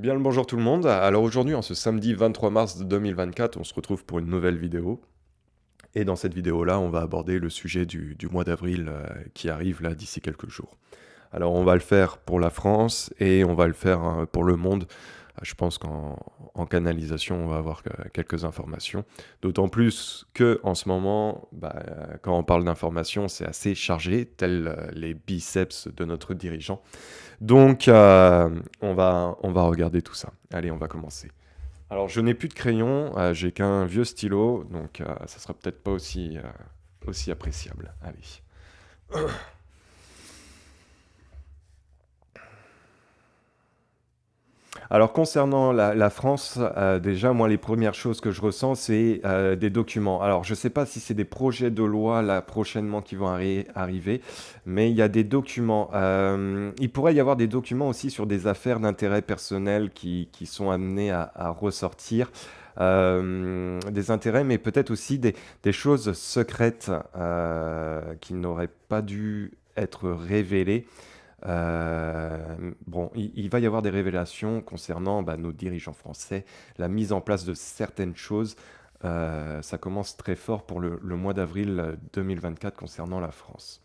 Bien le bonjour tout le monde. Alors aujourd'hui, en ce samedi 23 mars 2024, on se retrouve pour une nouvelle vidéo. Et dans cette vidéo-là, on va aborder le sujet du mois d'avril qui arrive là d'ici quelques jours. Alors on va le faire pour la France et on va le faire pour le monde. Je pense qu'en canalisation, on va avoir quelques informations. D'autant plus que en ce moment, quand on parle d'informations, c'est assez chargé, tels les biceps de notre dirigeant. Donc, on va regarder tout ça. Allez, on va commencer. Alors, je n'ai plus de crayon, j'ai qu'un vieux stylo, donc ça sera peut-être pas aussi appréciable. Allez. Alors concernant la France, déjà moi les premières choses que je ressens c'est, des documents. Alors je ne sais pas si c'est des projets de loi là prochainement qui vont arriver, mais il y a des documents. Il pourrait y avoir des documents aussi sur des affaires d'intérêt personnel qui sont amenés à ressortir. Des intérêts, mais peut-être aussi des choses secrètes, qui n'auraient pas dû être révélées. Bon, il va y avoir des révélations concernant nos dirigeants français, la mise en place de certaines choses. Ça commence très fort pour le mois d'avril 2024 concernant la France.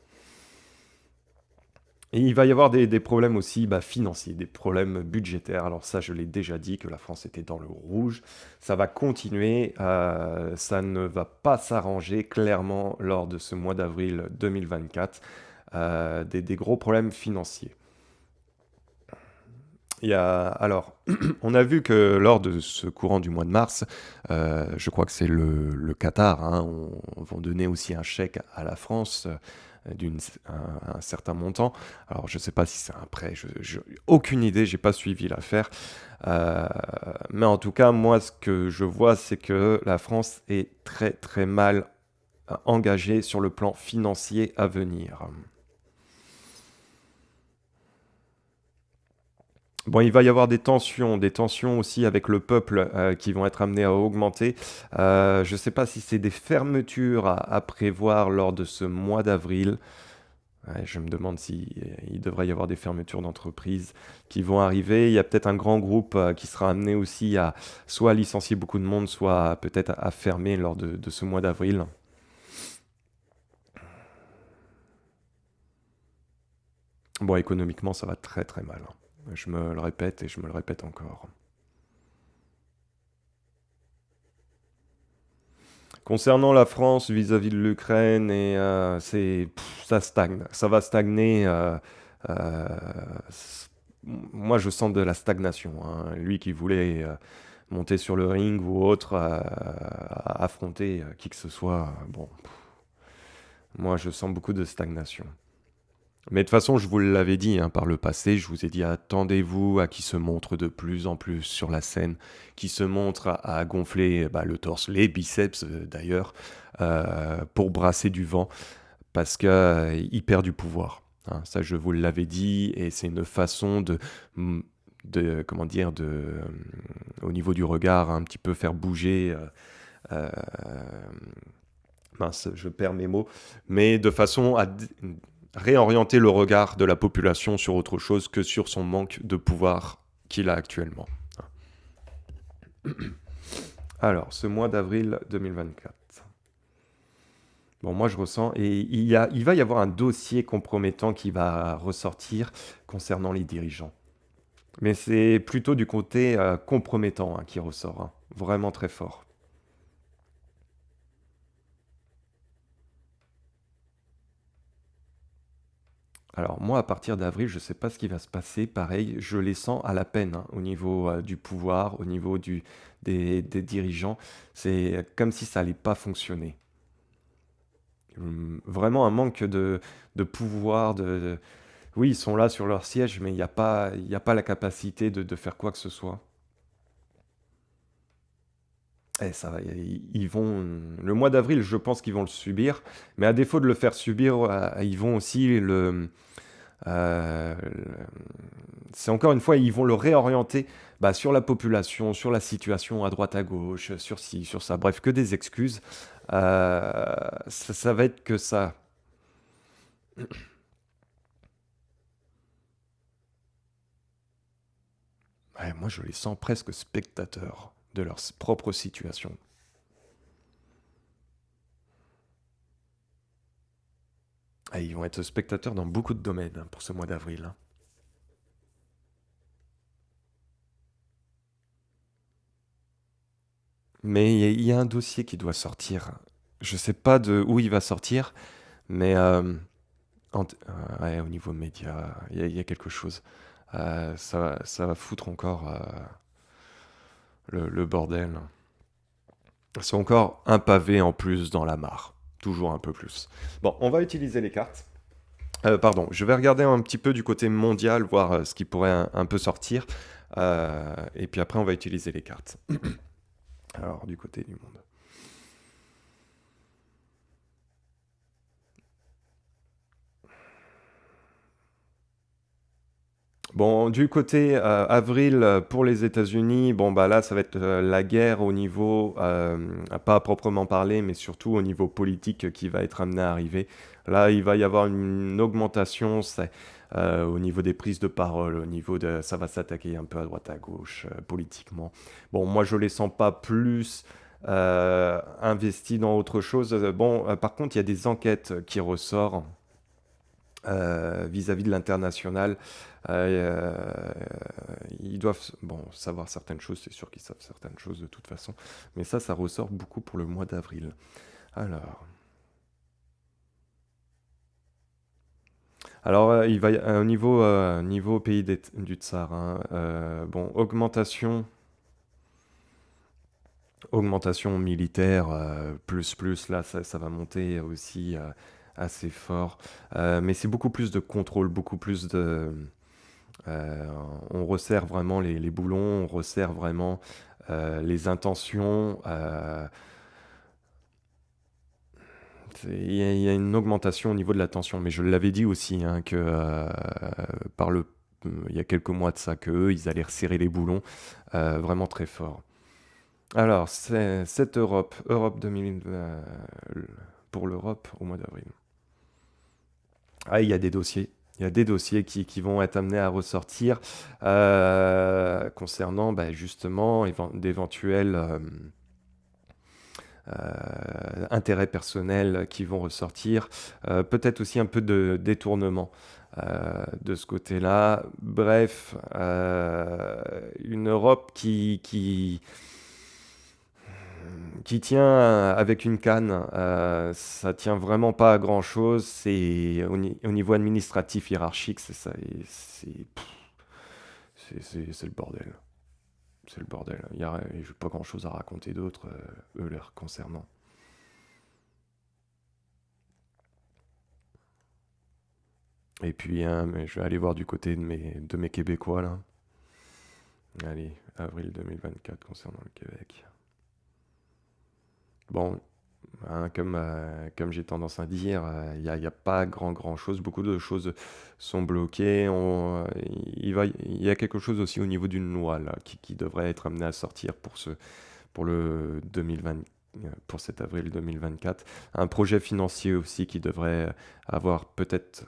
Et il va y avoir des problèmes aussi financiers, des problèmes budgétaires. Alors ça, je l'ai déjà dit que la France était dans le rouge. Ça va continuer, ça ne va pas s'arranger clairement lors de ce mois d'avril 2024. Des gros problèmes financiers. Alors, on a vu que lors de ce courant du mois de mars, je crois que c'est le Qatar, hein, vont donner aussi un chèque à la France un certain montant. Alors, je ne sais pas si c'est un prêt, aucune idée, j'ai pas suivi l'affaire. Euh, mais en tout cas, moi, ce que je vois, c'est que la France est très très mal engagée sur le plan financier à venir. Bon, il va y avoir des tensions aussi avec le peuple qui vont être amenées à augmenter. Je ne sais pas si c'est des fermetures à prévoir lors de ce mois d'avril. Ouais, je me demande si il devrait y avoir des fermetures d'entreprises qui vont arriver. Il y a peut-être un grand groupe qui sera amené aussi à soit licencier beaucoup de monde, soit peut-être à fermer lors de ce mois d'avril. Bon, économiquement, ça va très très mal, hein. Je me le répète et je me le répète encore. Concernant la France vis-à-vis de l'Ukraine, ça stagne, ça va stagner. Euh, c- Moi, je sens de la stagnation, hein. Lui qui voulait monter sur le ring ou autre, affronter qui que ce soit, bon, moi, je sens beaucoup de stagnation. Mais de toute façon, je vous l'avais dit hein, par le passé, je vous ai dit attendez-vous à qui se montre de plus en plus sur la scène, qui se montre à gonfler le torse, les biceps d'ailleurs, pour brasser du vent, parce qu'il perd du pouvoir, hein. Ça, je vous l'avais dit, et c'est une façon comment dire, au niveau du regard, un petit peu faire bouger. Euh, Mince, je perds mes mots, mais de façon à réorienter le regard de la population sur autre chose que sur son manque de pouvoir qu'il a actuellement. Alors, ce mois d'avril 2024. Bon, moi je ressens, et il va y avoir un dossier compromettant qui va ressortir concernant les dirigeants. Mais c'est plutôt du côté compromettant hein, qui ressort, hein. Vraiment très fort. Alors moi, à partir d'avril, je ne sais pas ce qui va se passer. Pareil, je les sens à la peine hein, au niveau du pouvoir, au niveau des dirigeants. C'est comme si ça allait pas fonctionner. Vraiment un manque de pouvoir. Oui, ils sont là sur leur siège, mais il y a pas la capacité de faire quoi que ce soit. Et ça va, ils vont, le mois d'avril, je pense qu'ils vont le subir, mais à défaut de le faire subir, ils vont aussi Euh, c'est encore une fois, ils vont le réorienter sur la population, sur la situation à droite à gauche, sur ci, sur ça. Bref, que des excuses. Ça va être que ça. Ouais, moi, je les sens presque spectateurs de leur propre situation. Ah, ils vont être spectateurs dans beaucoup de domaines pour ce mois d'avril, hein. Mais il y a un dossier qui doit sortir. Je sais pas de où il va sortir, mais ouais, au niveau média, il y a quelque chose. Ça va foutre encore le bordel. C'est encore un pavé en plus dans la mare. Toujours un peu plus. Bon, on va utiliser les cartes. Pardon, je vais regarder un petit peu du côté mondial, voir ce qui pourrait un peu sortir. Et puis après, on va utiliser les cartes. Alors, du côté du monde. Bon, du côté avril pour les États-Unis, bon bah là ça va être la guerre au niveau, pas à proprement parler, mais surtout au niveau politique qui va être amené à arriver. Là, il va y avoir une augmentation, au niveau des prises de parole, au niveau de, ça va s'attaquer un peu à droite à gauche politiquement. Bon, moi je les sens pas plus investis dans autre chose. Bon, par contre, il y a des enquêtes qui ressortent vis-à-vis de l'international. Ils doivent bon, savoir certaines choses, c'est sûr qu'ils savent certaines choses de toute façon, mais ça ressort beaucoup pour le mois d'avril. Alors, il va au niveau pays du Tsar, hein, bon, augmentation militaire, plus, là, ça va monter aussi assez fort. Mais c'est beaucoup plus de contrôle, beaucoup plus de, Euh, on resserre vraiment les boulons, on resserre vraiment les intentions. Il y a une augmentation au niveau de la tension, mais je l'avais dit aussi hein, que il y a quelques mois de ça, que eux, ils allaient resserrer les boulons vraiment très fort. Alors, c'est cette Europe 2000, pour l'Europe au mois d'avril. Ah, il y a des dossiers. Il y a des dossiers qui vont être amenés à ressortir concernant bah, justement d'éventuels intérêts personnels qui vont ressortir. Peut-être aussi un peu de détournement de ce côté-là. Bref, une Europe qui tient avec une canne, ça tient vraiment pas à grand-chose. C'est au niveau administratif, hiérarchique, c'est ça. Et c'est le bordel. C'est le bordel. J'ai pas grand-chose à raconter d'autre, eux, leur concernant. Et puis, hein, mais je vais aller voir du côté de mes Québécois, là. Allez, avril 2024 concernant le Québec. Bon, hein, comme j'ai tendance à dire, il y a pas grand chose. Beaucoup de choses sont bloquées. Il y a quelque chose aussi au niveau d'une loi là, qui devrait être amenée à sortir pour le 2020, pour cet avril 2024. Un projet financier aussi qui devrait avoir peut-être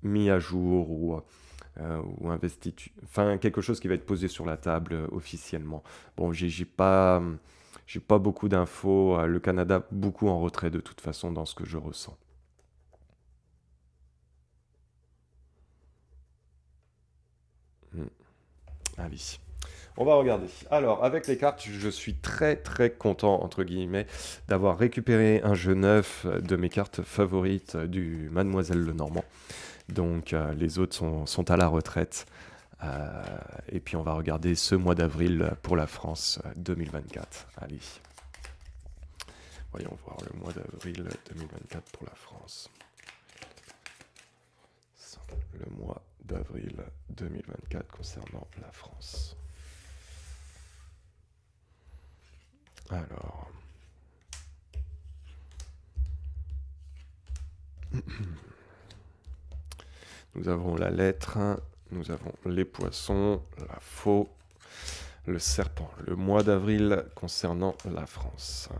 mis à jour ou investi, enfin quelque chose qui va être posé sur la table officiellement. Bon, j'ai pas beaucoup d'infos. Le Canada beaucoup en retrait de toute façon dans ce que je ressens. Hmm. Allez. On va regarder. Alors, avec les cartes, je suis très très content, entre guillemets, d'avoir récupéré un jeu neuf de mes cartes favorites du Mademoiselle Lenormand. Donc, les autres sont à la retraite. Euh, et puis, on va regarder ce mois d'avril pour la France 2024. Allez, voyons voir le mois d'avril 2024 pour la France. Le mois d'avril 2024 concernant la France. Alors, nous avons la lettre, nous avons les poissons, la faux, le serpent. Le mois d'avril concernant la France.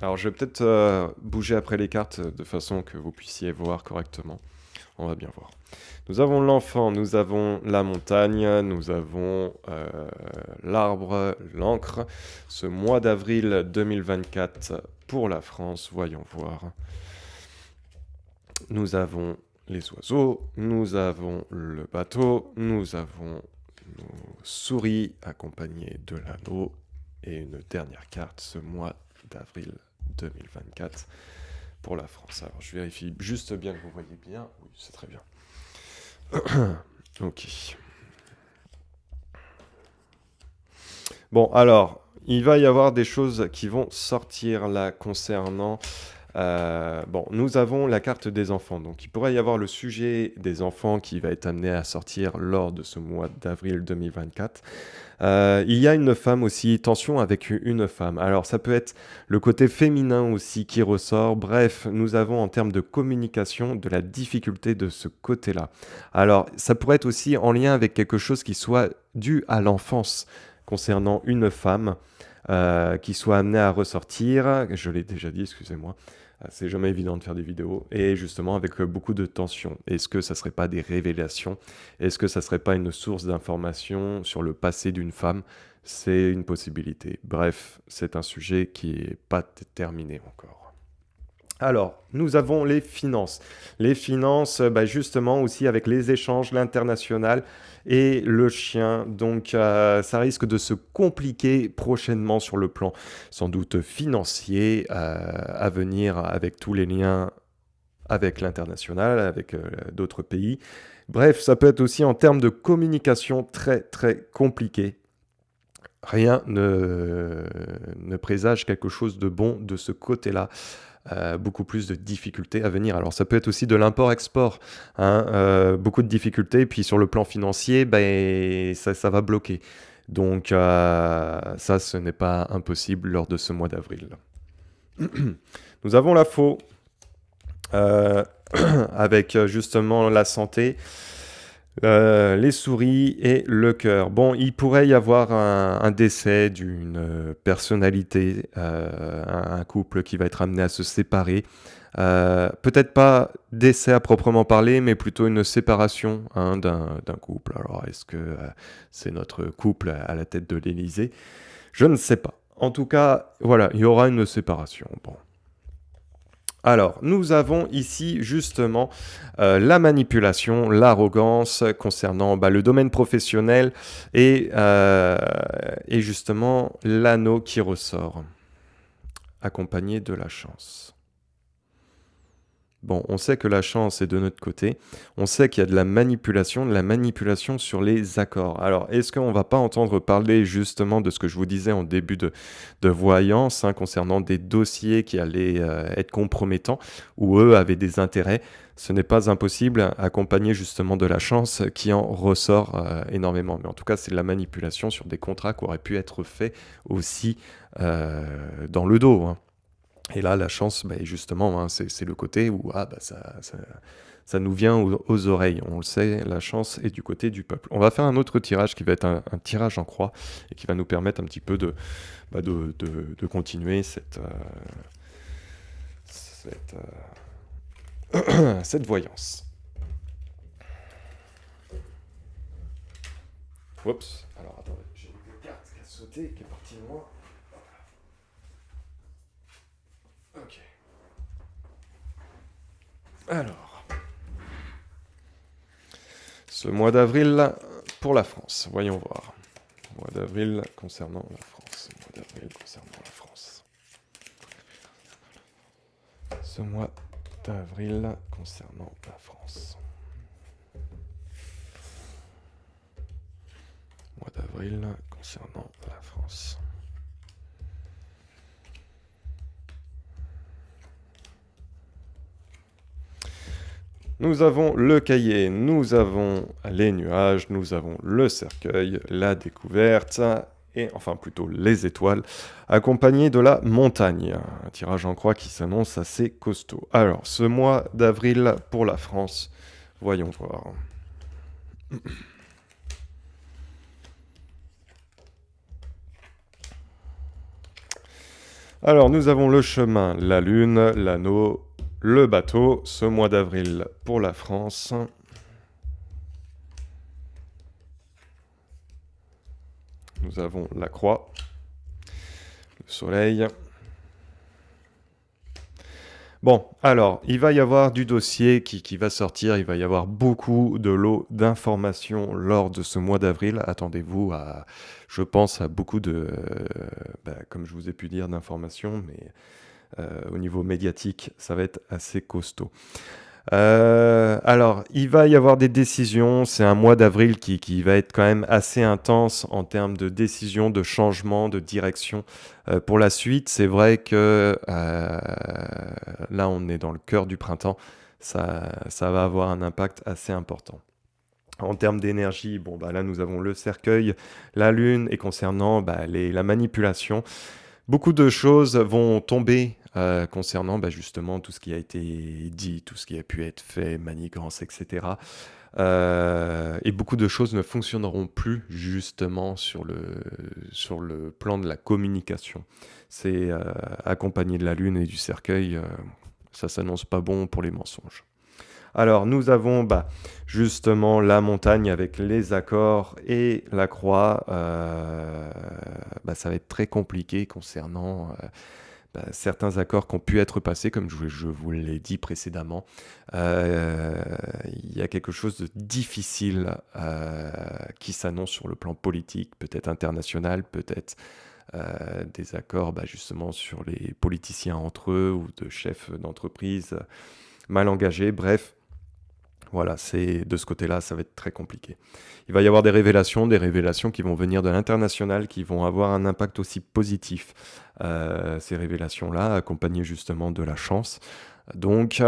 Alors, je vais peut-être bouger après les cartes de façon que vous puissiez voir correctement. On va bien voir. Nous avons l'enfant, nous avons la montagne, nous avons l'arbre, l'encre. Ce mois d'avril 2024 pour la France, voyons voir. Nous avons les oiseaux, nous avons le bateau, nous avons nos souris accompagnées de l'anneau et une dernière carte ce mois d'avril 2024 pour la France. Alors je vérifie juste bien que vous voyez bien. Oui, c'est très bien. Ok. Bon, alors, il va y avoir des choses qui vont sortir là concernant... bon, nous avons la carte des enfants, donc il pourrait y avoir le sujet des enfants qui va être amené à sortir lors de ce mois d'avril 2024. Il y a une femme aussi, tension avec une femme. Alors ça peut être le côté féminin aussi qui ressort. Bref, nous avons en termes de communication de la difficulté de ce côté-là. Alors ça pourrait être aussi en lien avec quelque chose qui soit dû à l'enfance concernant une femme qui soit amenée à ressortir. Je l'ai déjà dit, excusez-moi. C'est jamais évident de faire des vidéos et justement avec beaucoup de tension. Est-ce que ça serait pas des révélations? Est-ce que ça serait pas une source d'information sur le passé d'une femme? C'est une possibilité. Bref, c'est un sujet qui est pas terminé encore. Alors, nous avons les finances. Les finances, justement aussi avec les échanges, l'international et le chien. Donc, ça risque de se compliquer prochainement sur le plan sans doute financier à venir avec tous les liens avec l'international, avec d'autres pays. Bref, ça peut être aussi en termes de communication très très compliqué. Rien ne présage quelque chose de bon de ce côté-là. Beaucoup plus de difficultés à venir. Alors ça peut être aussi de l'import-export, hein, beaucoup de difficultés, puis sur le plan financier, ça va bloquer. Donc ça, ce n'est pas impossible lors de ce mois d'avril. Nous avons la faux, avec justement la santé. Les souris et le cœur. Bon, il pourrait y avoir un décès d'une personnalité, un couple qui va être amené à se séparer. Peut-être pas décès à proprement parler, mais plutôt une séparation hein, d'un couple. Alors, est-ce que c'est notre couple à la tête de l'Élysée? Je ne sais pas. En tout cas, voilà, il y aura une séparation. Bon. Alors, nous avons ici justement la manipulation, l'arrogance concernant le domaine professionnel et justement l'anneau qui ressort, accompagné de la chance. Bon, on sait que la chance est de notre côté. On sait qu'il y a de la manipulation sur les accords. Alors, est-ce qu'on ne va pas entendre parler justement de ce que je vous disais en début de voyance hein, concernant des dossiers qui allaient être compromettants ou eux avaient des intérêts? Ce n'est pas impossible, accompagné justement de la chance qui en ressort énormément. Mais en tout cas, c'est de la manipulation sur des contrats qui auraient pu être faits aussi dans le dos. Hein. Et là, la chance, justement, hein, c'est le côté où ça nous vient aux oreilles. On le sait, la chance est du côté du peuple. On va faire un autre tirage qui va être un tirage en croix et qui va nous permettre un petit peu de continuer cette voyance. Oups, alors attendez, j'ai une carte qui a sauté, qui est partie de moi. Ok. Alors, ce mois d'avril pour la France, voyons voir. Mois d'avril concernant la France. Mois d'avril concernant la France. Ce mois d'avril concernant la France. Mois d'avril concernant la France. Nous avons le cahier, nous avons les nuages, nous avons le cercueil, la découverte, et enfin plutôt les étoiles, accompagné de la montagne. Un tirage en croix qui s'annonce assez costaud. Alors, ce mois d'avril pour la France, voyons voir. Alors, nous avons le chemin, la lune, l'anneau, le bateau ce mois d'avril pour la France. Nous avons la croix, le soleil. Bon, alors, il va y avoir du dossier qui va sortir, il va y avoir beaucoup de lots d'informations lors de ce mois d'avril. Attendez-vous à, je pense, à beaucoup de, comme je vous ai pu dire, d'informations, mais au niveau médiatique, ça va être assez costaud. Alors, il va y avoir des décisions. C'est un mois d'avril qui va être quand même assez intense en termes de décisions, de changements, de direction. Pour la suite, c'est vrai que là, on est dans le cœur du printemps. Ça va avoir un impact assez important. En termes d'énergie, bon, bah, là, nous avons le cercueil, la lune, et concernant la manipulation, beaucoup de choses vont tomber concernant justement tout ce qui a été dit, tout ce qui a pu être fait, manigance, etc. Et beaucoup de choses ne fonctionneront plus justement sur le plan de la communication. C'est accompagné de la lune et du cercueil, ça s'annonce pas bon pour les mensonges. Alors, nous avons justement la montagne avec les accords et la croix. Ça va être très compliqué concernant certains accords qui ont pu être passés, comme je vous l'ai dit précédemment. Il y a quelque chose de difficile qui s'annonce sur le plan politique, peut-être international, peut-être des accords justement sur les politiciens entre eux ou de chefs d'entreprise mal engagés. Bref, voilà, c'est de ce côté-là, ça va être très compliqué. Il va y avoir des révélations qui vont venir de l'international, qui vont avoir un impact aussi positif. Ces révélations-là, accompagnées justement de la chance. Donc,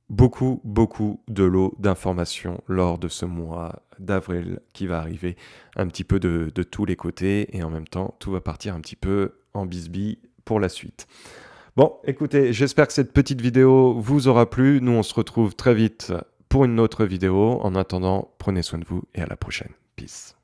beaucoup de lots d'informations lors de ce mois d'avril qui va arriver un petit peu de tous les côtés. Et en même temps, tout va partir un petit peu en bisbille pour la suite. Bon, écoutez, j'espère que cette petite vidéo vous aura plu. Nous, on se retrouve très vite pour une autre vidéo. En attendant, prenez soin de vous et à la prochaine. Peace.